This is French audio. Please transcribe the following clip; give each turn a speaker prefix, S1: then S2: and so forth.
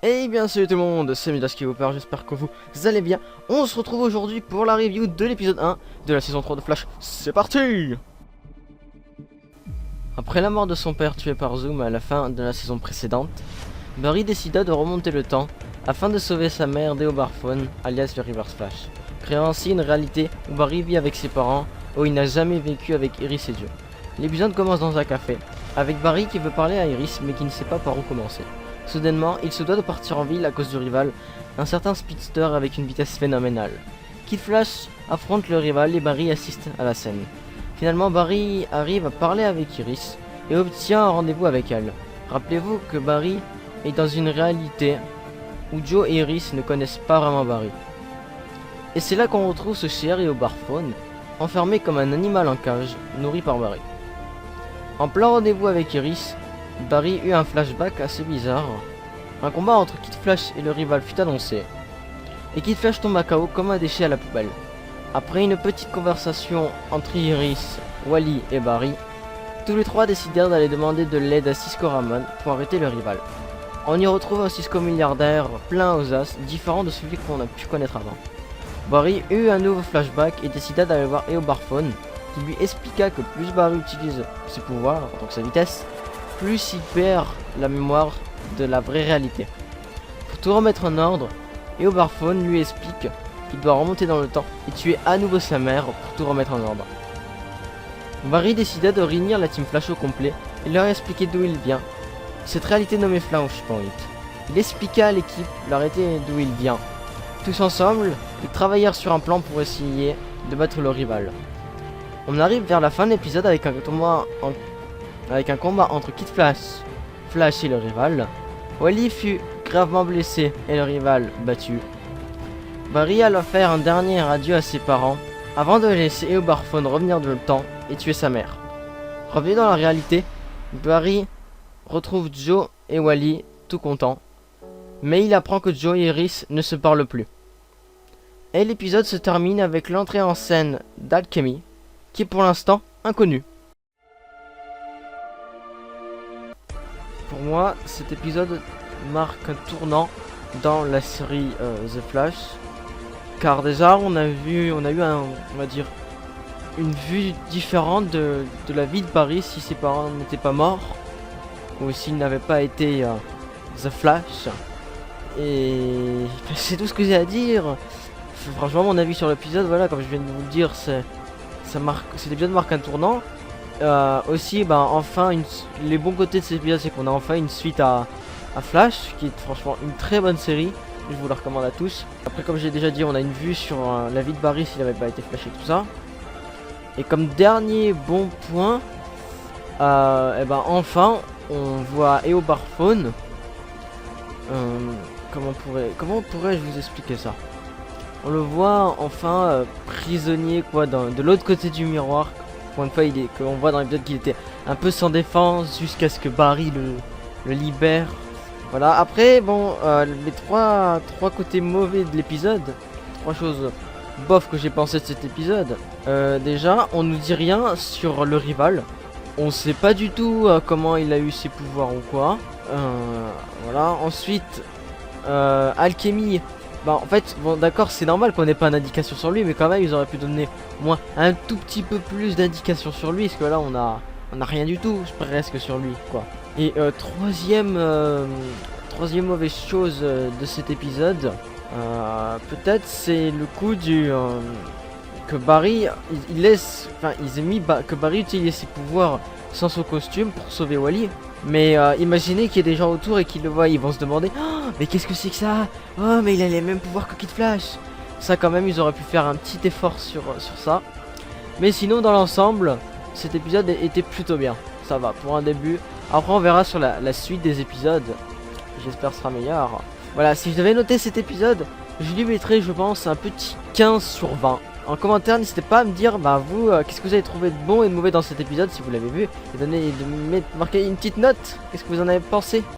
S1: Et bien salut tout le monde, c'est Midas qui vous parle, j'espère que vous allez bien. On se retrouve aujourd'hui pour la review de l'épisode 1 de la saison 3 de Flash. C'est parti! Après la mort de son père tué par Zoom à la fin de la saison précédente, Barry décida de remonter le temps afin de sauver sa mère Deobarphone, alias le Reverse Flash, créant ainsi une réalité où Barry vit avec ses parents, où il n'a jamais vécu avec Iris et Joe. L'épisode commence dans un café, avec Barry qui veut parler à Iris mais qui ne sait pas par où commencer. Soudainement, il se doit de partir en ville à cause du rival, un certain speedster avec une vitesse phénoménale. Kid Flash affronte le rival et Barry assiste à la scène. Finalement, Barry arrive à parler avec Iris et obtient un rendez-vous avec elle. Rappelez-vous que Barry est dans une réalité où Joe et Iris ne connaissent pas vraiment Barry. Et c'est là qu'on retrouve ce cher Deobarphone, enfermé comme un animal en cage, nourri par Barry. En plein rendez-vous avec Iris, Barry eut un flashback assez bizarre. Un combat entre Kid Flash et le rival fut annoncé, et Kid Flash tombe à KO comme un déchet à la poubelle. Après une petite conversation entre Iris, Wally et Barry, tous les trois décidèrent d'aller demander de l'aide à Cisco Ramon pour arrêter le rival. On y retrouve un Cisco milliardaire plein aux as, différent de celui qu'on a pu connaître avant. Barry eut un nouveau flashback et décida d'aller voir Deobarphone, qui lui expliqua que plus Barry utilise ses pouvoirs, donc sa vitesse, plus il perd la mémoire de la vraie réalité. Pour tout remettre en ordre, Deobarphone lui explique qu'il doit remonter dans le temps et tuer à nouveau sa mère pour tout remettre en ordre. Barry décida de réunir la team Flash au complet et leur expliquer d'où il vient, cette réalité nommée Flashpoint. Il expliqua à l'équipe la réalité d'où il vient. Tous ensemble, ils travaillèrent sur un plan pour essayer de battre le rival. On arrive vers la fin de l'épisode avec un combat entre Kid Flash et le rival. Wally fut gravement blessé et le rival battu. Barry alla faire un dernier adieu à ses parents avant de laisser Deobarphone revenir dans le temps et tuer sa mère. Revenu dans la réalité, Barry retrouve Joe et Wally tout contents, mais il apprend que Joe et Iris ne se parlent plus. Et l'épisode se termine avec l'entrée en scène d'Alchemy, qui est pour l'instant inconnue. Pour moi, cet épisode marque un tournant dans la série The Flash, car déjà on a eu on va dire une vue différente de la vie de Barry si ses parents n'étaient pas morts ou s'il n'avait pas été The Flash. Et c'est tout ce que j'ai à dire. Franchement, mon avis sur l'épisode, voilà, comme je viens de vous le dire, cet épisode marque un tournant. Aussi, enfin, les bons côtés de cet épisode, c'est qu'on a enfin une suite à Flash, qui est franchement une très bonne série. Je vous la recommande à tous. Après, comme j'ai déjà dit, on a une vue sur la vie de Barry s'il n'avait pas été flashé, tout ça. Et comme dernier bon point, enfin, on voit Deobarphone. Comment pourrais-je vous expliquer ça? On le voit enfin prisonnier de l'autre côté du miroir. Pour une fois, qu'on voit dans l'épisode qu'il était un peu sans défense jusqu'à ce que Barry le libère. Voilà. Après, bon, les trois côtés mauvais de l'épisode, trois choses bof que j'ai pensé de cet épisode. Déjà, on nous dit rien sur le rival. On sait pas du tout comment il a eu ses pouvoirs ou quoi. Voilà. Ensuite, Alchemy. En fait, bon d'accord, c'est normal qu'on n'ait pas d'indication sur lui, mais quand même ils auraient pu donner au moins un tout petit peu plus d'indications sur lui, parce que là on a rien du tout presque sur lui, quoi. Et troisième mauvaise chose de cet épisode, peut-être c'est le coup que Barry que Barry utilise ses pouvoirs sans son costume pour sauver Wally. Mais imaginez qu'il y ait des gens autour et qu'ils le voient, ils vont se demander oh, mais qu'est-ce que c'est que ça? Oh, mais il a les mêmes pouvoirs que Kid Flash. Ça quand même, ils auraient pu faire un petit effort sur ça. Mais sinon, dans l'ensemble, cet épisode était plutôt bien. Ça va, pour un début. Après, on verra sur la suite des épisodes. J'espère que ce sera meilleur. Voilà, si je devais noter cet épisode, je lui mettrais, je pense, un petit 15 sur 20. En commentaire, n'hésitez pas à me dire, vous, qu'est-ce que vous avez trouvé de bon et de mauvais dans cet épisode si vous l'avez vu. Et de marquer une petite note. Qu'est-ce que vous en avez pensé?